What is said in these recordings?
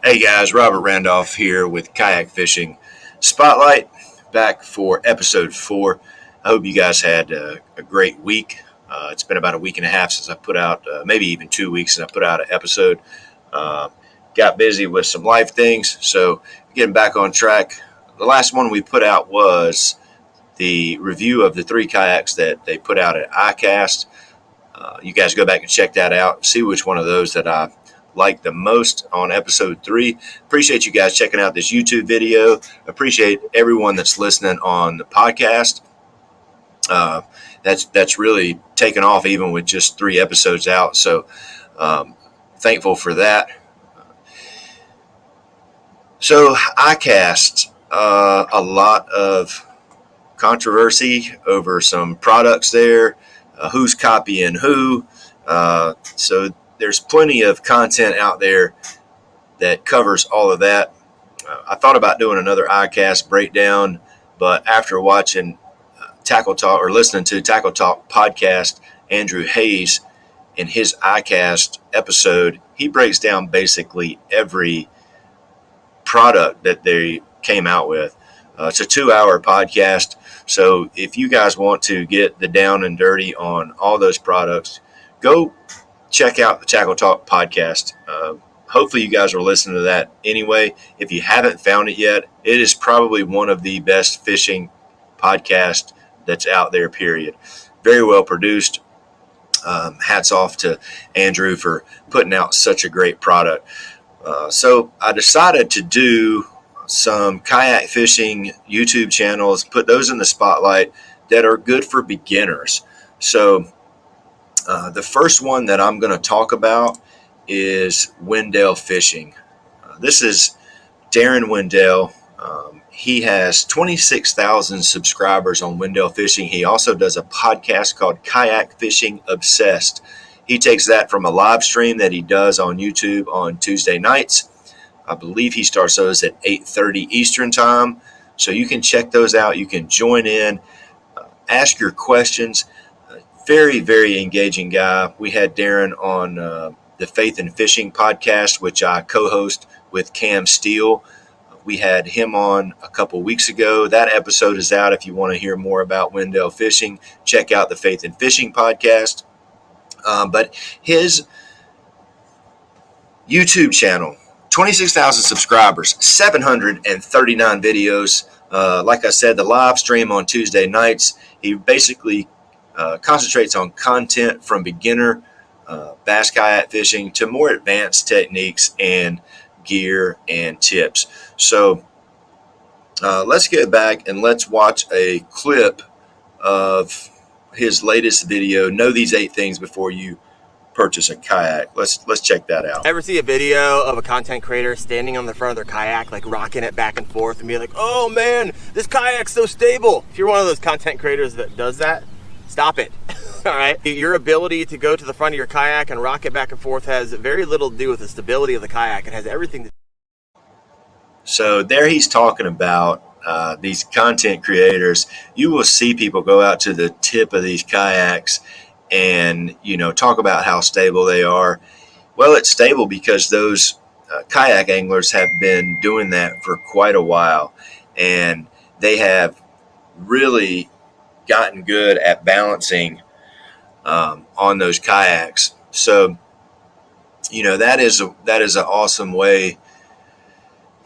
Hey guys, Robert Randolph here with Kayak Fishing Spotlight, back for episode 4. I hope you guys had a great week. It's been about a week and a half since I put out, maybe even 2 weeks since I put out an episode. Uh, got busy with some life things, so getting back on track. The last one we put out was the review of the 3 kayaks that they put out at iCast. You guys go back and check that out. See which one of those that I like the most on episode 3. Appreciate you guys checking out this YouTube video. Appreciate everyone that's listening on the podcast. That's really taken off even with just 3 episodes out. So thankful for that. So iCast, a lot of controversy over some products there. Who's copying who? So there's plenty of content out there that covers all of that. I thought about doing another iCast breakdown, but after watching Tackle Talk or listening to Tackle Talk podcast, Andrew Hayes in his iCast episode, he breaks down basically every product that they came out with. It's a 2-hour podcast. So if you guys want to get the down and dirty on all those products, go check out the Tackle Talk podcast. Hopefully you guys are listening to that anyway. If you haven't found it yet, it is probably one of the best fishing podcasts that's out there, period. Very well produced. Hats off to Andrew for putting out such a great product. So I decided to do some kayak fishing YouTube channels, put those in the spotlight that are good for beginners. So the first one that I'm going to talk about is Wendell Fishing. This is Darren Wendell. He has 26,000 subscribers on Wendell Fishing. He also does a podcast called Kayak Fishing Obsessed. He takes that from a live stream that he does on YouTube on Tuesday nights. I believe he starts those at 8:30 Eastern time. So you can check those out. You can join in, ask your questions. Very, very engaging guy. We had Darren on the Faith and Fishing podcast, which I co-host with Cam Steele. We had him on a couple weeks ago. That episode is out. If you want to hear more about Wendell Fishing, check out the Faith and Fishing podcast. But his YouTube channel, 26,000 subscribers, 739 videos. Like I said, the live stream on Tuesday nights, he basically concentrates on content from beginner bass kayak fishing to more advanced techniques and gear and tips. So let's get back and let's watch a clip of his latest video. Know these 8 things before you purchase a kayak. Let's check that out. Ever see a video of a content creator standing on the front of their kayak, like rocking it back and forth and be like, oh man, this kayak's so stable? If you're one of those content creators that does that, stop it. All right. Your ability to go to the front of your kayak and rock it back and forth has very little to do with the stability of the kayak. It has everything to do. So there he's talking about these content creators. You will see people go out to the tip of these kayaks and, talk about how stable they are. Well, it's stable because those kayak anglers have been doing that for quite a while, and they have really gotten good at balancing on those kayaks. So, that is an awesome way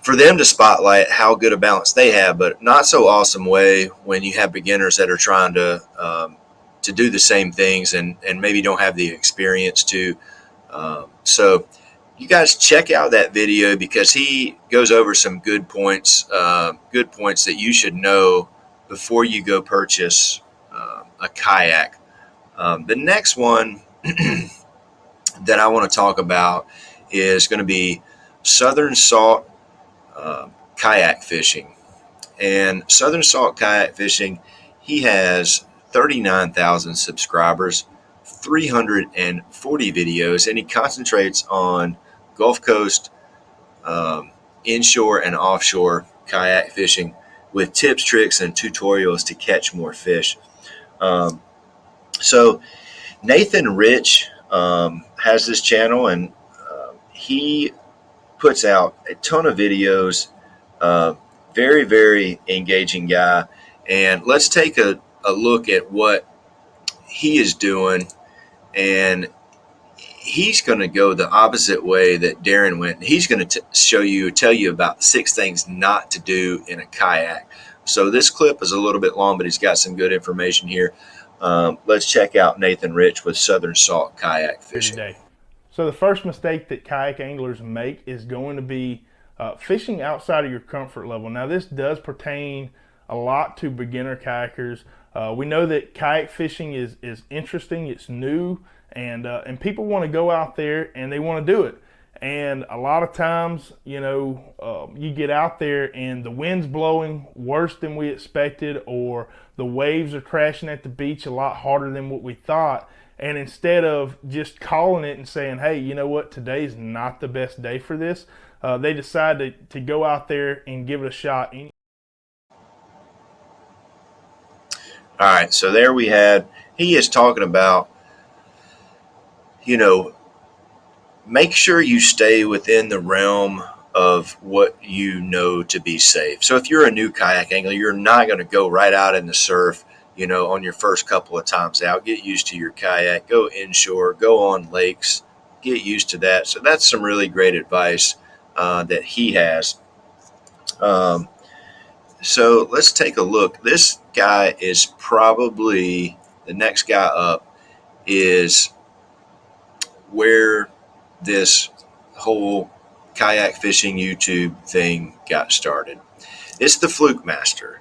for them to spotlight how good a balance they have, but not so awesome way when you have beginners that are trying to do the same things and maybe don't have the experience to. So you guys check out that video because he goes over some good points that you should know before you go purchase a kayak. The next one that I want to talk about is going to be Southern Salt kayak fishing. And Southern Salt kayak fishing, he has 39,000 subscribers, 340 videos, and he concentrates on Gulf Coast, inshore and offshore kayak fishing with tips, tricks, and tutorials to catch more fish. So Nathan Rich has this channel, and he puts out a ton of videos. Very, very engaging guy. And let's take a look at what he is doing. And he's going to go the opposite way that Darren went. He's going to tell you about 6 things not to do in a kayak. So this clip is a little bit long, but he's got some good information here. Let's check out Nathan Rich with Southern Salt Kayak Fishing. Today. So the first mistake that kayak anglers make is going to be fishing outside of your comfort level. Now this does pertain a lot to beginner kayakers. We know that kayak fishing is interesting, it's new, and people want to go out there and they want to do it. And a lot of times, you know, you get out there and the wind's blowing worse than we expected, or the waves are crashing at the beach a lot harder than what we thought. And instead of just calling it and saying, hey, you know what, today's not the best day for this, they decide to go out there and give it a shot. All right, so there we had, he is talking about, you know, make sure you stay within the realm of what you know to be safe. So if you're a new kayak angler, you're not going to go right out in the surf, you know, on your first couple of times out. Get used to your kayak, go inshore, go on lakes, get used to that. So that's some really great advice that he has. So let's take a look. This guy is probably, the next guy up is where this whole kayak fishing YouTube thing got started. It's the Fluke Master.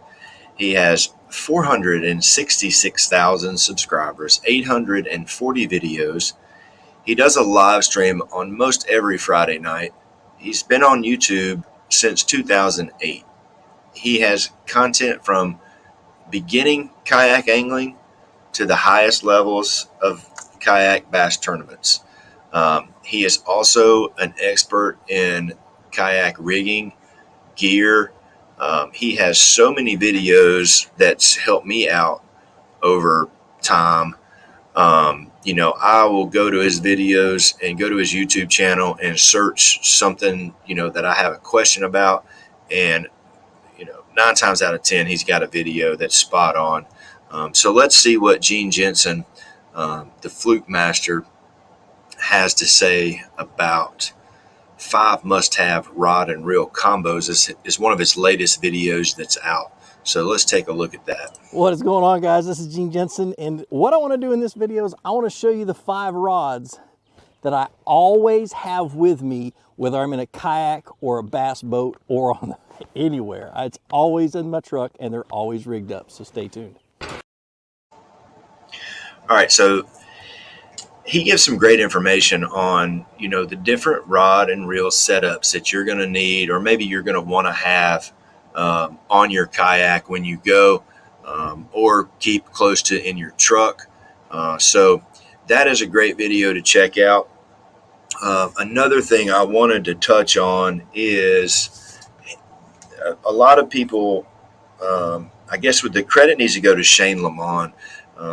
He has 466,000 subscribers, 840 videos. He does a live stream on most every Friday night. He's been on YouTube since 2008. He has content from beginning kayak angling to the highest levels of kayak bass tournaments. He is also an expert in kayak rigging, gear. He has so many videos that's helped me out over time. You know, I will go to his videos and go to his YouTube channel and search something, you know, that I have a question about. And, you know, 9 times out of 10, he's got a video that's spot on. So let's see what Gene Jensen, the Fluke Master, has to say about 5 must-have rod and reel combos. This is one of his latest videos that's out. So let's take a look at that. What is going on, guys? This is Gene Jensen, and what I want to do in this video is I want to show you the 5 rods that I always have with me, whether I'm in a kayak or a bass boat or on anywhere. It's always in my truck and they're always rigged up, so stay tuned. All right, so he gives some great information on, you know, the different rod and reel setups that you're going to need, or maybe you're going to want to have on your kayak when you go, or keep close to in your truck. So that is a great video to check out. Another thing I wanted to touch on is a lot of people, I guess with the credit needs to go to Shane Lamont.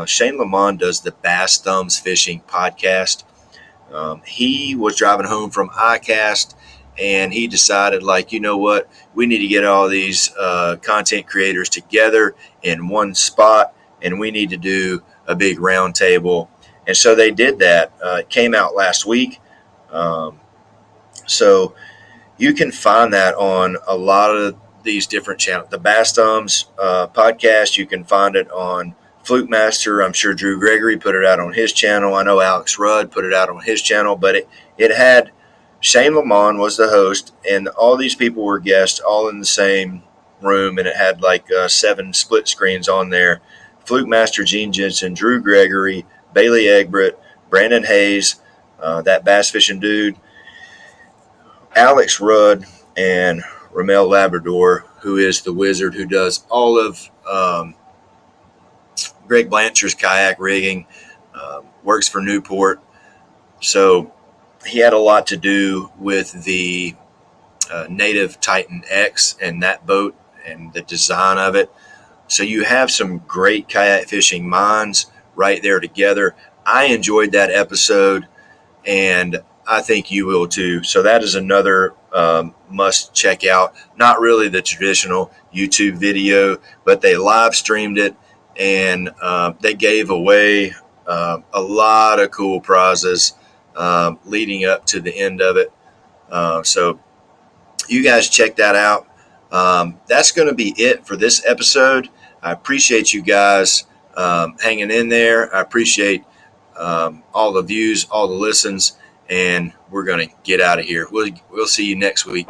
Shane Lamont does the Bass Thumbs Fishing podcast. He was driving home from iCast, and he decided, like, you know what, we need to get all these content creators together in one spot, and we need to do a big round table. And so they did that. It came out last week. So you can find that on a lot of these different channels. The Bass Thumbs podcast, you can find it on Fluke Master. I'm sure Drew Gregory put it out on his channel. I know Alex Rudd put it out on his channel, but it had Shane Lamont was the host, and all these people were guests all in the same room, and it had like 7 split screens on there. Fluke Master, Gene Jensen, Drew Gregory, Bailey Egbert, Brandon Hayes, that bass fishing dude, Alex Rudd, and Ramel Labrador, who is the wizard who does all of Greg Blanchard's kayak rigging, works for Newport. So he had a lot to do with the Native Titan X and that boat and the design of it. So you have some great kayak fishing minds right there together. I enjoyed that episode, and I think you will too. So that is another must check out. Not really the traditional YouTube video, but they live streamed it, and they gave away a lot of cool prizes leading up to the end of it. So you guys check that out. That's going to be it for this episode. I appreciate you guys hanging in there. I appreciate all the views, all the listens, and we're going to get out of here. We'll see you next week.